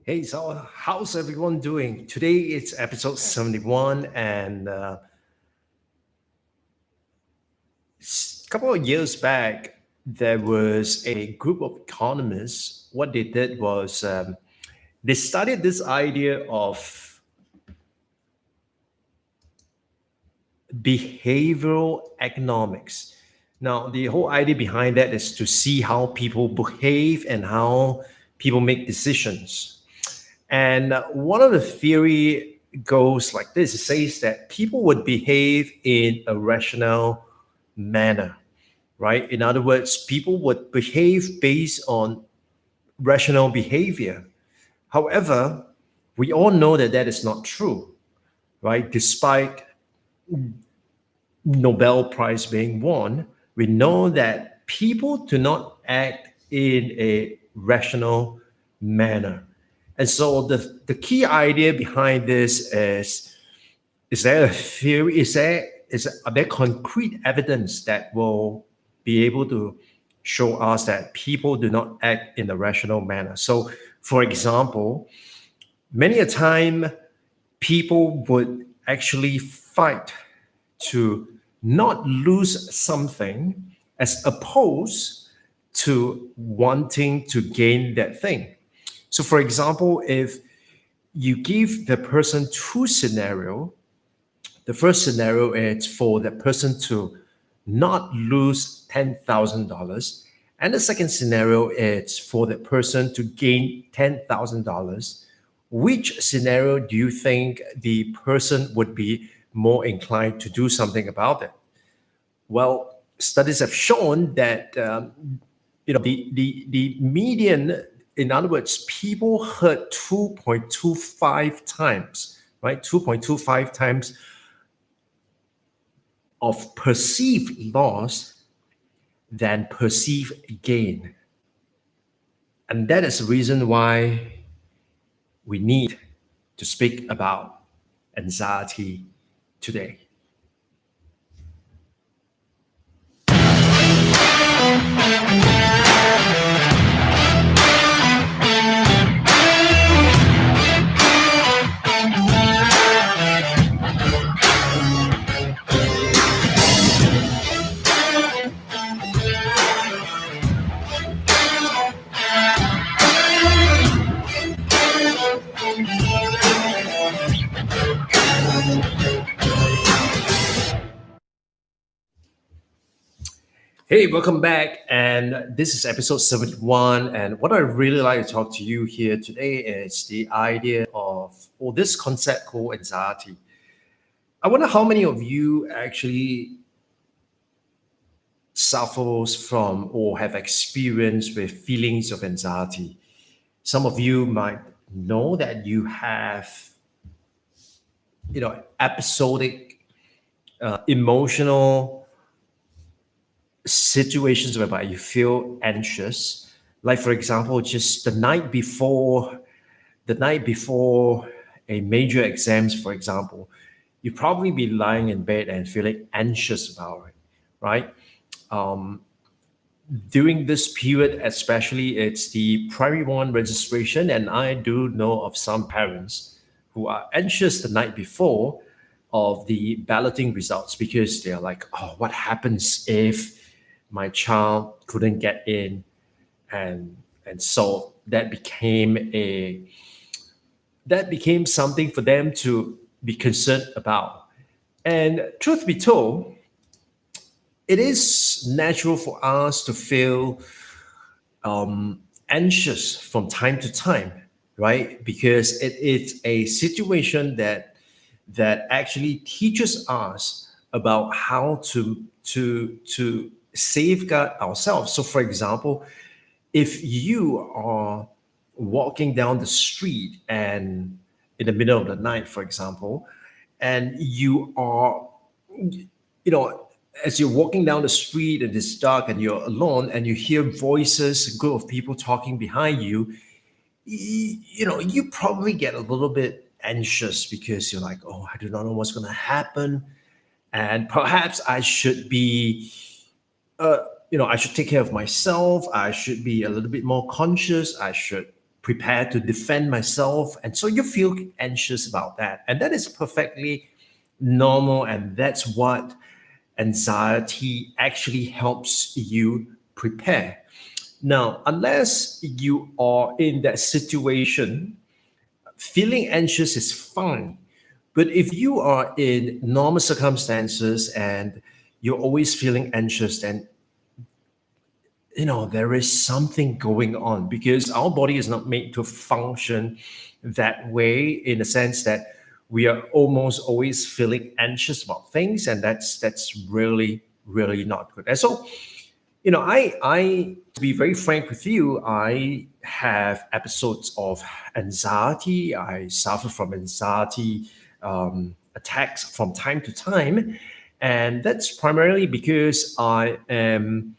Hey, so how's everyone doing? Today it's episode 71, and a couple of years back, there was a group of economists. What they did was they studied this idea of behavioral economics. Now, the whole idea behind that is to see how people behave and how people make decisions. And one of the theory goes like this. It says that people would behave in a rational manner, right? In other words, people would behave based on rational behavior. However, we all know that that is not true, right? Despite Nobel Prize being won, we know that people do not act in a rational manner. And so the key idea behind this is there a theory, are there concrete evidence that will be able to show us that people do not act in a rational manner? So for example, many a time people would actually fight to not lose something as opposed to wanting to gain that thing. So, for example, if you give the person two scenario, the first scenario is for the person to not lose $10,000, and the second scenario is for the person to gain $10,000. Which scenario do you think the person would be more inclined to do something about it? Well, studies have shown that the median, in other words, people hurt 2.25 times, right? 2.25 times of perceived loss than perceived gain. And that is the reason why we need to speak about anxiety today. Hey, welcome back. And this is episode 71. And what I really like to talk to you here today is the idea of, or this concept called anxiety. I wonder how many of you actually suffers from or have experience with feelings of anxiety. Some of you might know that you have, episodic emotional situations whereby you feel anxious. Like for example, just the night before a major exams, for example, you probably be lying in bed and feeling anxious about it, right? During this period, especially, it's the primary one registration, and I do know of some parents who are anxious the night before of the balloting results because they're like, oh, what happens if my child couldn't get in? And so that became something for them to be concerned about. And truth be told, it is natural for us to feel anxious from time to time, right? Because it is a situation that actually teaches us about how to safeguard ourselves. So, for example, if you are walking down the street and in the middle of the night, for example, and you are, as you're walking down the street and it's dark and you're alone and you hear voices, a group of people talking behind you, you probably get a little bit anxious because you're like, oh, I do not know what's going to happen. And perhaps I should be I should take care of myself. I should be a little bit more conscious. I should prepared to defend myself. And so you feel anxious about that. And that is perfectly normal. And that's what anxiety actually helps you prepare. Now, unless you are in that situation, feeling anxious is fine. But if you are in normal circumstances and you're always feeling anxious, then there is something going on, because our body is not made to function that way, in the sense that we are almost always feeling anxious about things, and that's really really not good. And so, I to be very frank with you, I have episodes of anxiety. I suffer from anxiety attacks from time to time, and that's primarily because I am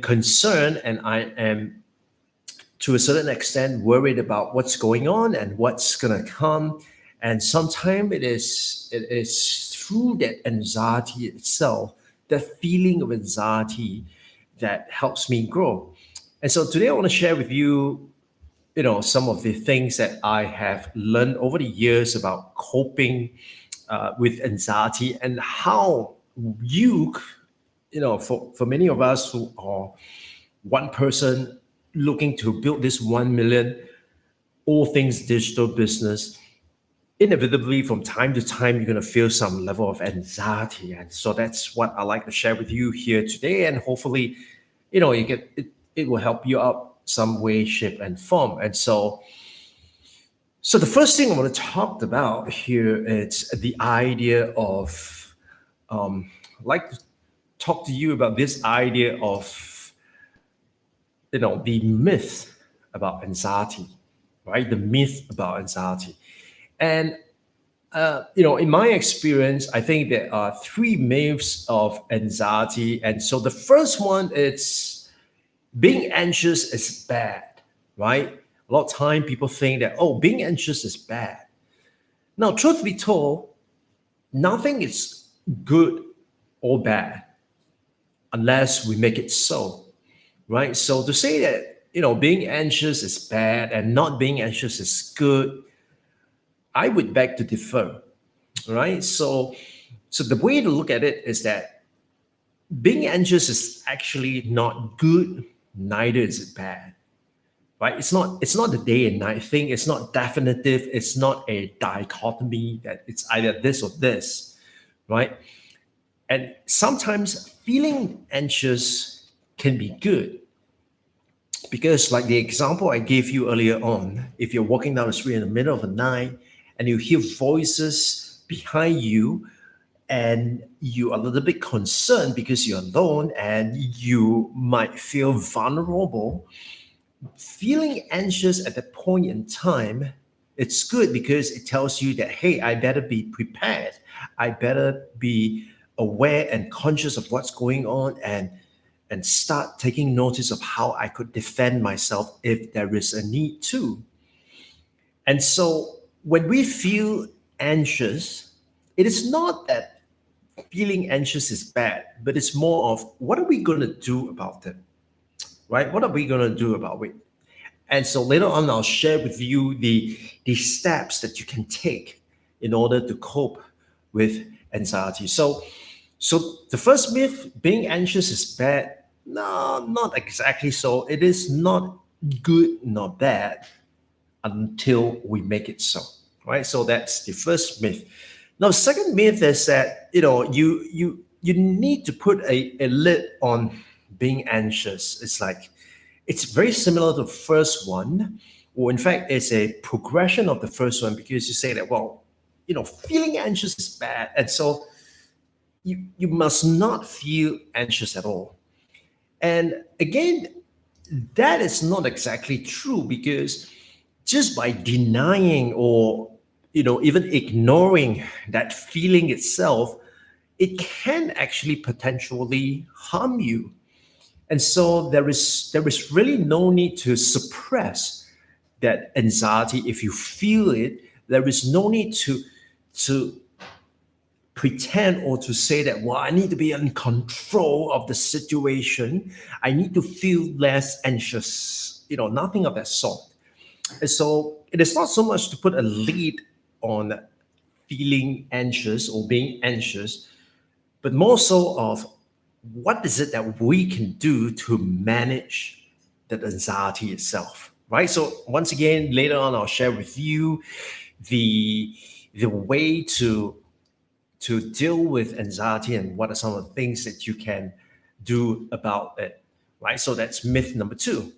concerned, and I am, to a certain extent, worried about what's going on and what's gonna come. And sometimes it is through that anxiety itself, the feeling of anxiety, that helps me grow. And so today I want to share with you, some of the things that I have learned over the years about coping with anxiety, and how you for many of us who are one person looking to build this 1 million all things digital business, inevitably from time to time you're going to feel some level of anxiety. And so that's what I like to share with you here today, and hopefully you get it will help you out some way, shape, and form. And so the first thing I want to talk about here is the idea of like to talk to you about this idea of the myth about anxiety, right? The myth about anxiety. And in my experience, I think there are three myths of anxiety. And so the first one is being anxious is bad, right? A lot of time people think that, oh, being anxious is bad. Now, truth be told, nothing is good or bad unless we make it so, right? So to say that, being anxious is bad and not being anxious is good, I would beg to differ, right? So the way to look at it is that being anxious is actually not good, neither is it bad, right? It's not the day and night thing. It's not definitive. It's not a dichotomy that it's either this or this, right? And sometimes feeling anxious can be good, because, like the example I gave you earlier on, if you're walking down the street in the middle of the night and you hear voices behind you, and you're a little bit concerned because you're alone and you might feel vulnerable, feeling anxious at that point in time, it's good because it tells you that, hey, I better be prepared. I better be aware and conscious of what's going on, and start taking notice of how I could defend myself if there is a need to. And so when we feel anxious, it is not that feeling anxious is bad, but it's more of what are we going to do about it, right? What are we going to do about it? And so later on, I'll share with you the steps that you can take in order to cope with anxiety. So the first myth, being anxious is bad. No, not exactly so. It is not good nor bad until we make it so, right? So that's the first myth. Now, second myth is that you need to put a lid on being anxious. It's very similar to the first one, or in fact, it's a progression of the first one, because you say that, well, feeling anxious is bad, and so you must not feel anxious at all. And again, that is not exactly true, because just by denying or even ignoring that feeling itself, it can actually potentially harm you. And so there is really no need to suppress that anxiety. If you feel it, there is no need to pretend or to say that, well, I need to be in control of the situation. I need to feel less anxious. Nothing of that sort. And so it is not so much to put a lead on feeling anxious or being anxious, but more so of what is it that we can do to manage that anxiety itself, right? So once again, later on, I'll share with you the the way to deal with anxiety and what are some of the things that you can do about it, right? So that's myth number two.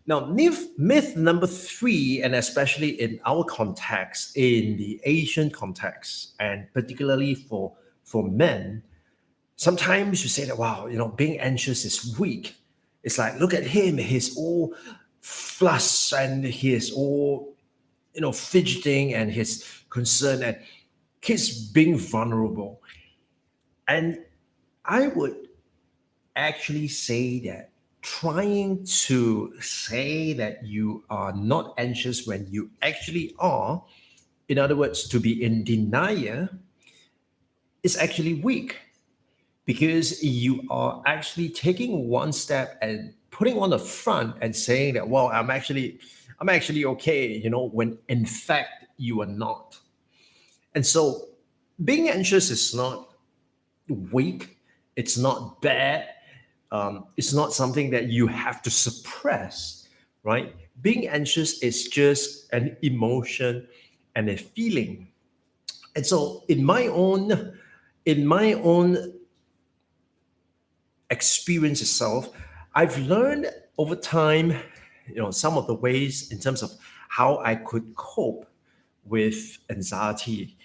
Now, myth number three, and especially in our context, in the Asian context, and particularly for men, sometimes you say that, wow, being anxious is weak. It's like, look at him, he's all flush and he's all, fidgeting and he's concerned and he's being vulnerable. And I would actually say that trying to say that you are not anxious when you actually are, in other words, to be in denial, is actually weak because you are actually taking one step and putting on the front and saying that, well, I'm actually okay, when in fact you are not. And so being anxious is not weak, it's not bad, it's not something that you have to suppress, right? Being anxious is just an emotion and a feeling. And so in my own experience itself, I've learned over time, some of the ways in terms of how I could cope with anxiety.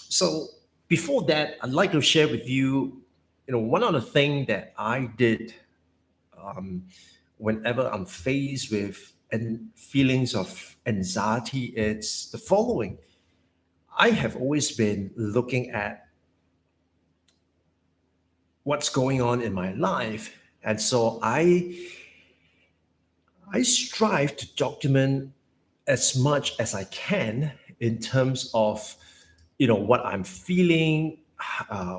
So before that, I'd like to share with you, one of the things that I did whenever I'm faced with feelings of anxiety, it's the following. I have always been looking at what's going on in my life. And so I strive to document as much as I can in terms of what I'm feeling,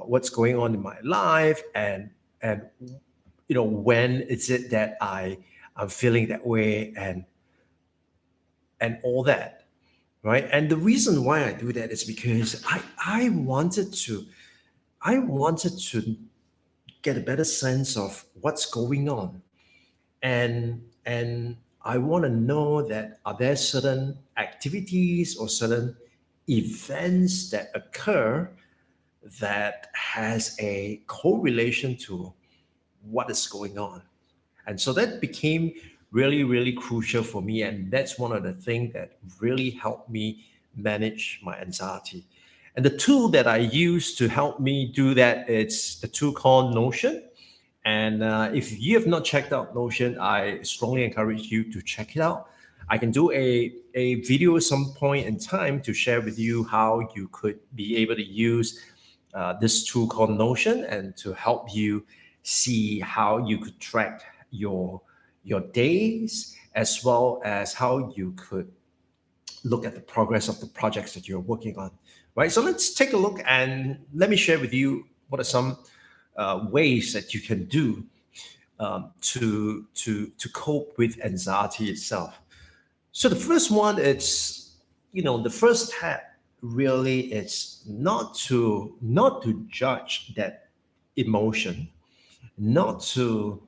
what's going on in my life, and when is it that I'm feeling that way, and all that, right? And the reason why I do that is because I wanted to get a better sense of what's going on, and I want to know that are there certain activities or certain events that occur that has a correlation to what is going on. And so that became really, really crucial for me. And that's one of the things that really helped me manage my anxiety. And the tool that I use to help me do that, it's the tool called Notion. And if you have not checked out Notion, I strongly encourage you to check it out. I can do a video at some point in time to share with you how you could be able to use this tool called Notion and to help you see how you could track your days as well as how you could look at the progress of the projects that you're working on. Right. So let's take a look and let me share with you what are some ways that you can do to cope with anxiety itself. So the first one, it's the first step really is not to judge that emotion, not to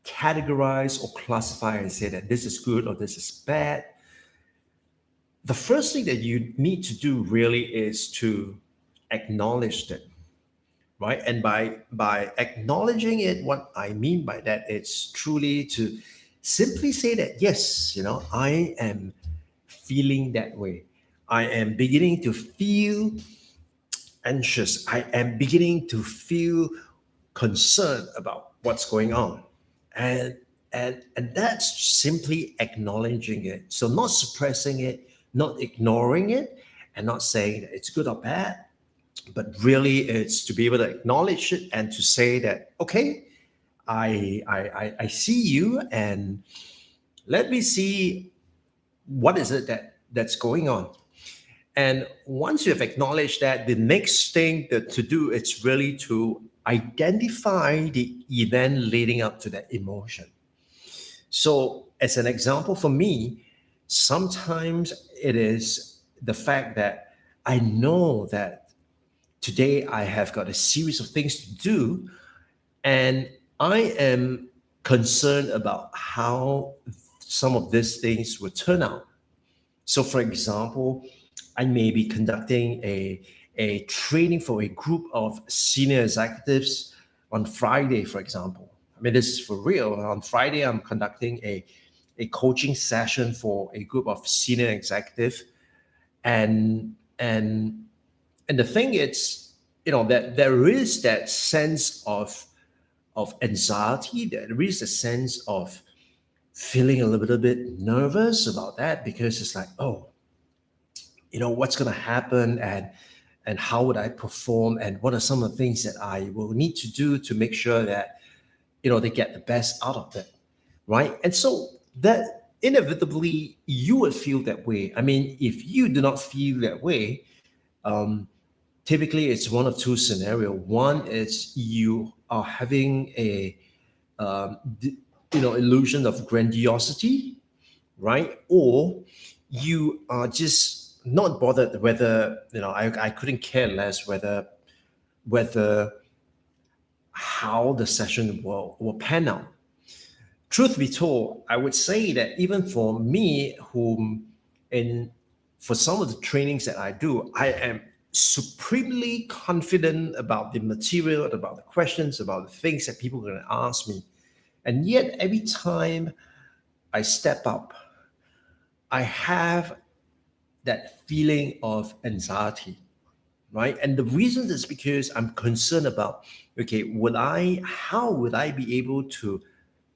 categorize or classify and say that this is good or this is bad. The first thing that you need to do really is to acknowledge that, right? And by acknowledging it, what I mean by that, it's truly to simply say that yes, I am feeling that way. I am beginning to feel anxious. I am beginning to feel concerned about what's going on. And and that's simply acknowledging it. So not suppressing it, not ignoring it, and not saying that it's good or bad, but really it's to be able to acknowledge it and to say that, okay, I see you, and let me see what is it that's going on. And once you have acknowledged that, the next thing that to do is really to identify the event leading up to that emotion. So, as an example for me, Sometimes it is the fact that I know that today I have got a series of things to do, and I am concerned about how some of these things will turn out. So, for example, I may be conducting a training for a group of senior executives on Friday, for example. I mean, this is for real. On Friday, I'm conducting a coaching session for a group of senior executives. And the thing is, that there is that sense of anxiety, there is a sense of feeling a little bit nervous about that, because it's like, oh, what's going to happen, and how would I perform, and what are some of the things that I will need to do to make sure that they get the best out of it, right? And so that inevitably you will feel that way. I mean, if you do not feel that way, um, typically it's one of two scenario. One is you are having a illusion of grandiosity, right? Or you are just not bothered whether I couldn't care less whether how the session will pan out. Truth be told, I would say that even for me, whom in for some of the trainings that I do, I am supremely confident about the material, about the questions, about the things that people are going to ask me. And yet, every time I step up, I have that feeling of anxiety, right? And the reason is because I'm concerned about, okay, how would I be able to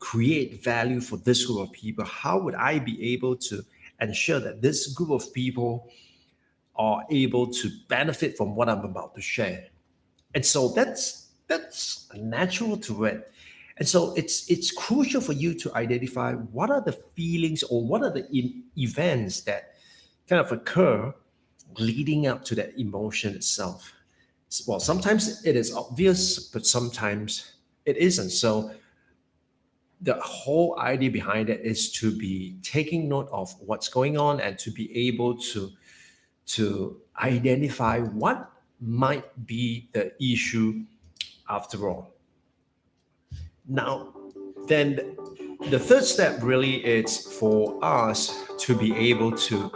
create value for this group of people? How would I be able to ensure that this group of people are able to benefit from what I'm about to share? And so that's natural to it. And so it's crucial for you to identify what are the feelings or what are the events that kind of occur leading up to that emotion itself. Well, sometimes it is obvious, but sometimes it isn't. So the whole idea behind it is to be taking note of what's going on and to be able to identify what might be the issue after all. Now, then the third step really is for us to be able to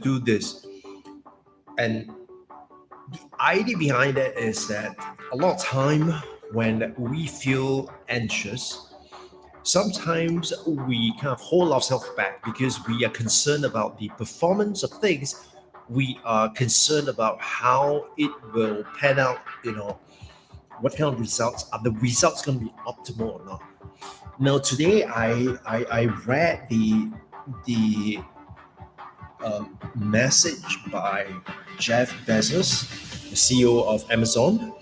do this. And the idea behind it is that a lot of time when we feel anxious, sometimes we kind of hold ourselves back because we are concerned about the performance of things. We are concerned about how it will pan out, what kind of results are the results going to be optimal or not. Now today I read the message by Jeff Bezos, the CEO of Amazon,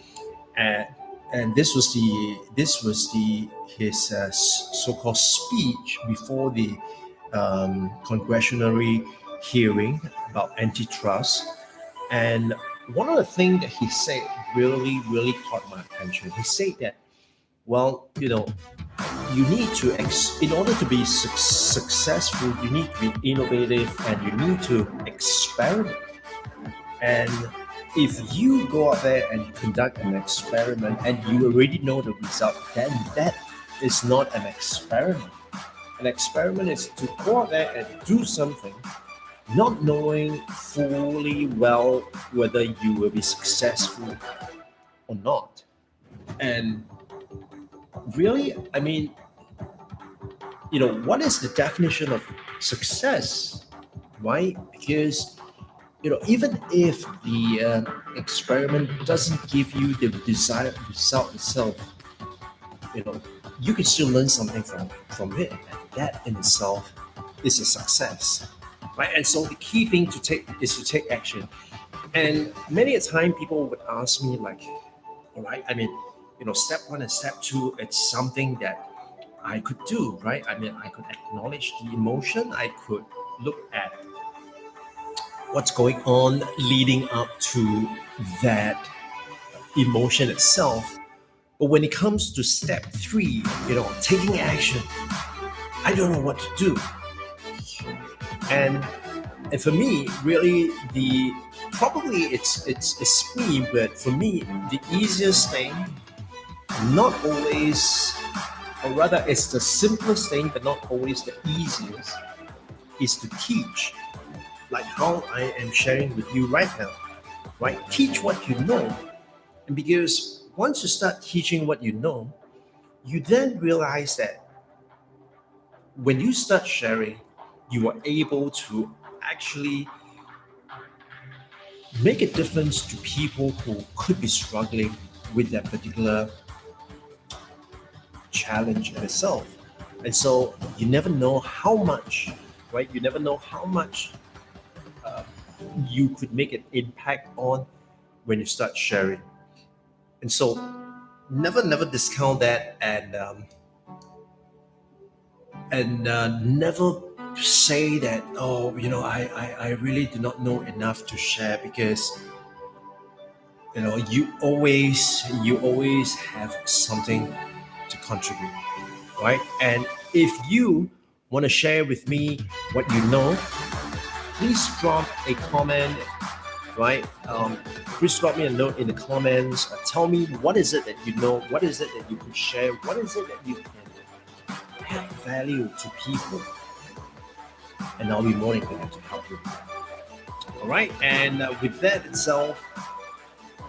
and this was the his so-called speech before the congressional hearing about antitrust. And one of the things that he said really caught my attention. He said that, well, you need to in order to be successful, you need to be innovative and you need to experiment. And if you go out there and conduct an experiment and you already know the result, then that is not an experiment. An experiment is to go out there and do something not knowing fully well whether you will be successful or not. And really, I mean, what is the definition of success, right? Because even if the experiment doesn't give you the desired result itself, you know, you can still learn something from it, and that in itself is a success, right? And so the key thing to take is to take action. And many a time, people would ask me like, all right, I mean, step one and step two, it's something that I could do, right? I mean, I could acknowledge the emotion, I could look at what's going on leading up to that emotion itself. But when it comes to step three, taking action, I don't know what to do. And and for me, really, the probably it's me, but for me, the easiest thing, not always, or rather, it's the simplest thing, but not always the easiest, is to teach, like how I am sharing with you right now. Right, teach what you know, and because once you start teaching what you know, you then realize that when you start sharing, you are able to actually make a difference to people who could be struggling with that particular challenge in itself. And so you never know how much, right? You never know how much uh, you could make an impact on when you start sharing. And so never discount that, and never say that, oh, I really do not know enough to share, because you always have something to contribute, right? And if you want to share with me what you know, please drop a comment, right? Please drop me a note in the comments. Tell me, what is it that you know, what is it that you can share, what is it that you can add value to people, and I'll be more than glad to help you. All right, and with that itself,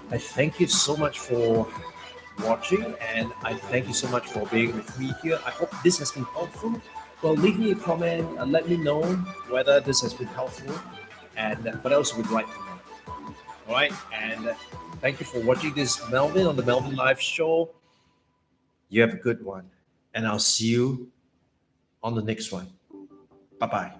I thank you so much for watching, and I thank you so much for being with me here. I hope this has been helpful. Well, leave me a comment and let me know whether this has been helpful, and what else you would like to know. All right, and thank you for watching this Melvin on the Melvin Live Show. You have a good one, and I'll see you on the next one. Bye bye.